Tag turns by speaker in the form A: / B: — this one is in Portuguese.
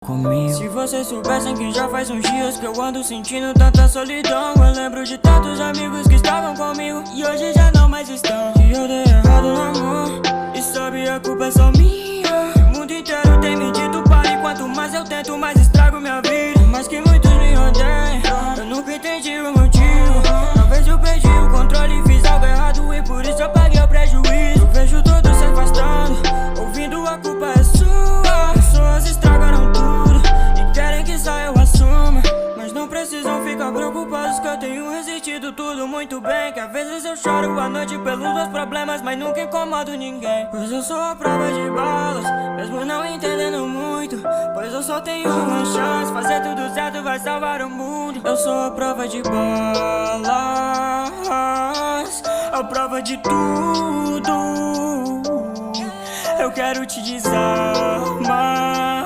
A: comigo. Se vocês soubessem que já faz uns dias que eu ando sentindo tanta solidão. Eu lembro de tantos amigos que estavam comigo e hoje já não mais estão. E eu dei errado no amor, e sabe, a culpa é só minha. O mundo inteiro tem me dito pare, quanto mais eu tento, mais estrago minha vida. Mas que muitos me odeiam, eu nunca entendi o motivo. Talvez eu perdi o controle e fiz algo errado, e por isso eu paguei o prejuízo. Eu vejo todos se afastando, ouvindo a culpa é sua. Pessoas estragaram tudo e querem que só eu assuma, mas não precisam ficar preocupados que eu tenho resistido tudo muito bem. Que às vezes eu choro à noite pelos meus problemas, mas nunca incomodo ninguém. Pois eu sou a prova de balas, mesmo não entendendo muito. Pois eu só tenho uma chance, fazer tudo certo vai salvar o mundo. Eu sou a prova de balas, a prova de tudo. Eu quero te desarmar,